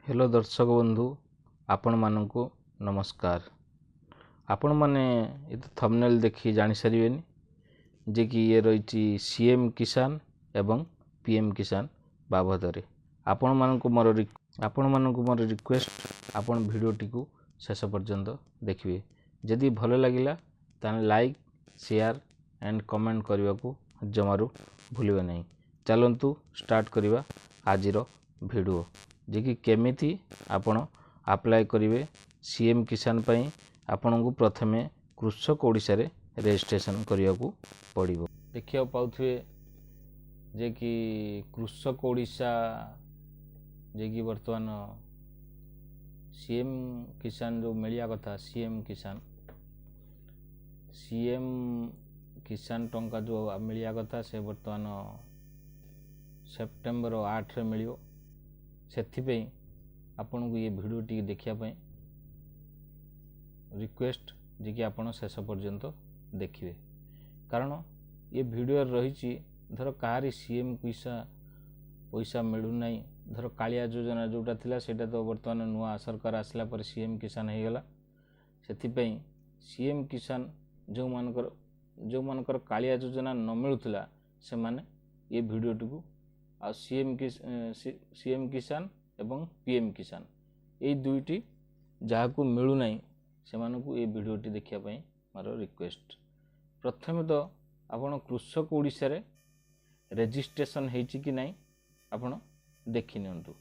Hello दर्शक बंधु आपण मानकु नमस्कार। आपण माने ये थंबनेल देखि जानि सारिबेनी जे कि ये रही सीएम किसान एवं पीएम किसान बाबदरे आपण मानकु मोर रिक्वेस्ट आपण भिडियोटी को शेष पर्यंत देखिए। जदि भल लगिला ताने लाइक शेयर एंड कमेंट करने को जमारू भूलिबे नहीं। चलंतु स्टार्ट करिबा आजिर भिडियो जे कि केमिति आपण अप्लाई करिवे सीएम किसान पई। आपन को प्रथमे कृषक ओडिशा रे रजिस्ट्रेशन करिया को पड़िबो। देखिया पाउथुए जे कि कृषक ओडिशा जे कि वर्तमान सीएम किसान जो मिलिया कथा सीएम किसान टंका जो मिलिया कथा से वर्तमान सेप्टेम्बर 8 रे मिलियो। सेथिपई आपन को ये वीडियो टी देखिया पई रिक्वेस्ट जे कि आपन शेष पर्यंत देखिए, कारण ये वीडियो रही धर कहारी सीएम पैसा मिलू नहीं। धर कालिया योजना जोटा थिला सेटा तो वर्तमान नुआ सरकार आसला पर सीएम किसान हो गला। सेथिपई सीएम किसान जो मानकर कालिया योजना न मिलुथिला से माने ये वीडियो टी आ सीएम किसान एवं पीएम किसान ये दुईटी जहाँ को मिलू नहीं से मानकु ये वीडियोटी देखिया पई मारो रिक्वेस्ट। प्रथमे तो आपण कृषक ओडिशा रे रजिस्ट्रेशन हेची कि नहीं आपण देखि नियंतु।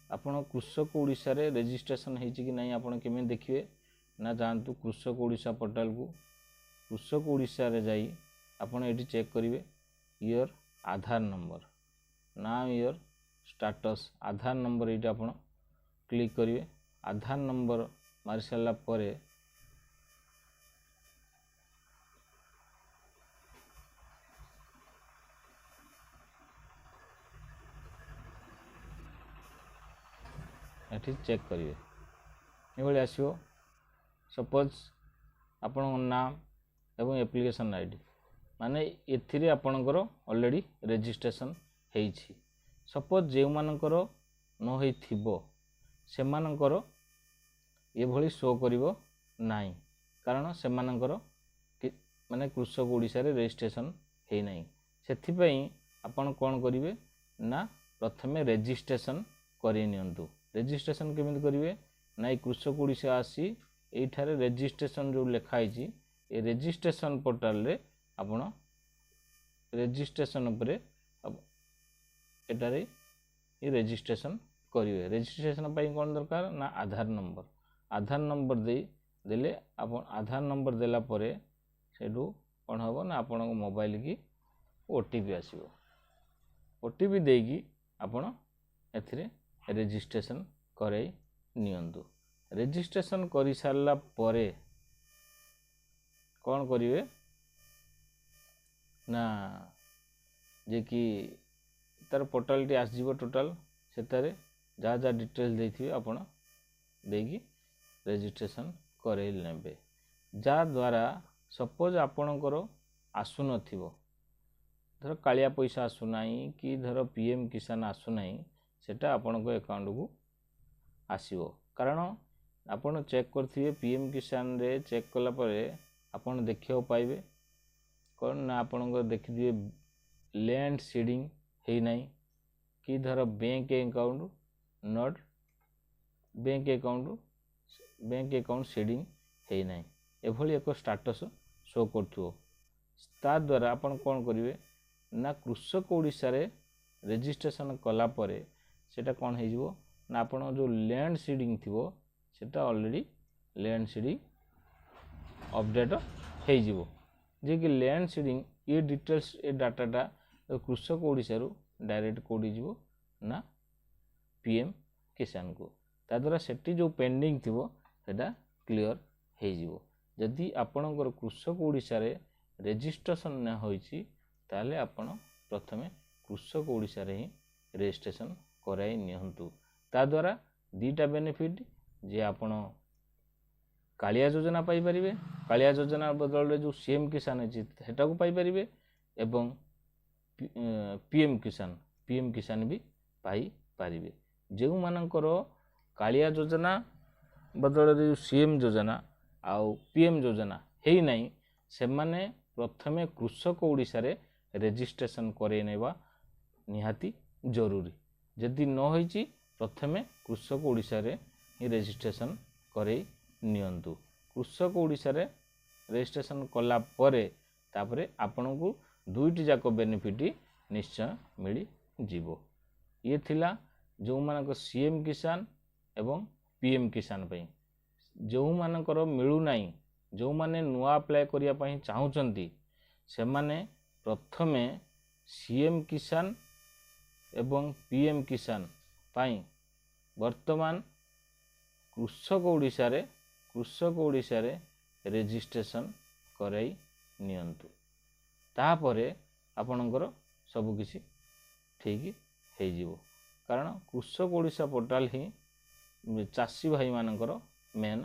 आपण कृषक ओडिशा रे रजिस्ट्रेशन हेची कि नहीं आपण केमे देखिए ना जानतु कृषक ओडिशा पोर्टल को। कृषक ओडिशा रे जाई आपण एटी चेक करिवे योर आधार नंबर ना योर स्टेटस आधार नंबर ये आप क्लिक करिवे। आधार नंबर मारी सारा पर एठी चेक करिवे ये आसो। सपोज आपण नाम एवं एप्लिकेशन आईडी माने एथिरे आपणकर ऑलरेडी रजिस्ट्रेशन हेइछि। सपोज जे मानकर न होई थिबो से मानकर ये भली शो करिवो नाही, कारण से मानकर माने कृषक ओडिशा रे रजिस्ट्रेशन हे नाही। सेथि पई आपण कोन करिवे ना प्रथमे रजिस्ट्रेशन करि नियंतु। रजिस्ट्रेशन केमिति करिवे ना कृषक ओडिशा आसी एठारे रजिस्ट्रेशन जो लेखा आइछि ए रजिस्ट्रेशन पोर्टल रे आपण रजिस्ट्रेशन उपरे एटारे ये रजिस्ट्रेशन करिवे। रजिस्ट्रेशन पाई कौन दरकार ना आधार नंबर देले आपण आधार नंबर देला परे सेडू कौन हबो ना आपण मोबाइल की ओटीपी आसीबो। ओटीपी देगी आपण एथिरे रजिस्ट्रेशन करै नियंतु। रजिस्ट्रेशन करि सारला परे कौन करिवे ना जे कि तार पोर्टल टी आसजिवो टोटल सेतारे जहाँ जहाँ डिटेल्स देथिबे आपण देगी रजिस्ट्रेशन करेल नेबे। जा द्वारा सपोज आपणकर आसु नथिबो धर कालिया पैसा आसु नाही कि धर पीएम किसान आसु नाही सेटा आपणको अकाउंट को आसीबो। कारण आपण चेक करथिबे पीएम किसान रे चेक कला परे आपण देखियो पाइबे कोन ना आपणको देखिदिबे लैंड सीडिंग हे नाही कि धर bank account not bank account seeding हे नाही एभली एक स्टेटस शो करथुओ। ता द्वारा आपण कोन करिवे ना कृषक ओडिशा रे रजिस्ट्रेशन कला परे सेटा कोन हे जिवो ना आपण जो लैंड सीडिंग थिवो सेटा ऑलरेडी लैंड सीडिंग अपडेट हे जिवो। जे कि लैंड सीडिंग ये डिटेल्स ए डाटाटा कृषक ओडिशा रु डायरेक्ट कोडी जिवो ना पीएम किसान को। ता द्वारा सेठी जो पेंडिंग थिवो सेटा क्लियर हे जिवो। जदि आपणकर कृषक ओडिशा रे रजिस्ट्रेशन न होईची ताले आपण प्रथमे कृषक ओडिशा रे ही रजिस्ट्रेशन कराई नियंतु। ता द्वारा दीटा बेनिफिट जे आपण कालिया योजना पाई परिबे। कालिया योजना बदल रे जो सीएम किसान अछि सेटा को पाई परिबे एवं पीएम किसान भी पाई पारिबे। जो मानकर କାଳିଆ ଯୋଜନା ବଦଳରେ ଯେଉଁ CM ଯୋଜନା ଆଉ PM ଯୋଜନା ହେଇନାହିଁ, ସେମାନେ ପ୍ରଥମେ କୃଷକ ଓଡ଼ିଶାରେ ରେଜିଷ୍ଟ୍ରେସନ୍ କରେଇ ନେବା ନିହାତି ଜରୁରୀ। ଯଦି ନ ହେଇଛି ପ୍ରଥମେ କୃଷକ ଓଡ଼ିଶାରେ ହିଁ ରେଜିଷ୍ଟ୍ରେସନ୍ କରେଇ ନିଅନ୍ତୁ। କୃଷକ ଓଡ଼ିଶାରେ ରେଜିଷ୍ଟ୍ରେସନ୍ କଲା ପରେ ତାପରେ ଆପଣଙ୍କୁ ଦୁଇଟି ଯାକ ବେନିଫିଟ୍ ନିଶ୍ଚୟ ମିଳିଯିବ। ଇଏ ଥିଲା ଯେଉଁମାନଙ୍କ CM କିଷାନ ଏବଂ PM କିଷାନ ପାଇଁ। ଯେଉଁମାନଙ୍କର ମିଳୁନାହିଁ, ଯେଉଁମାନେ ନୂଆ ଆପ୍ଲାଏ କରିବା ପାଇଁ ଚାହୁଁଛନ୍ତି, ସେମାନେ ପ୍ରଥମେ CM କିଷାନ ଏବଂ PM କିଷାନ ପାଇଁ ବର୍ତ୍ତମାନ କୃଷକ ଓଡ଼ିଶାରେ ରେଜିଷ୍ଟ୍ରେସନ୍ କରାଇ ନିଅନ୍ତୁ। ତାପରେ ଆପଣଙ୍କର ସବୁକିଛି ଠିକ୍ ହେଇଯିବ। କାରଣ କୃଷକ ଓଡ଼ିଶା ପୋର୍ଟାଲ ହିଁ ଚାଷୀ ଭାଇମାନଙ୍କର ମେନ୍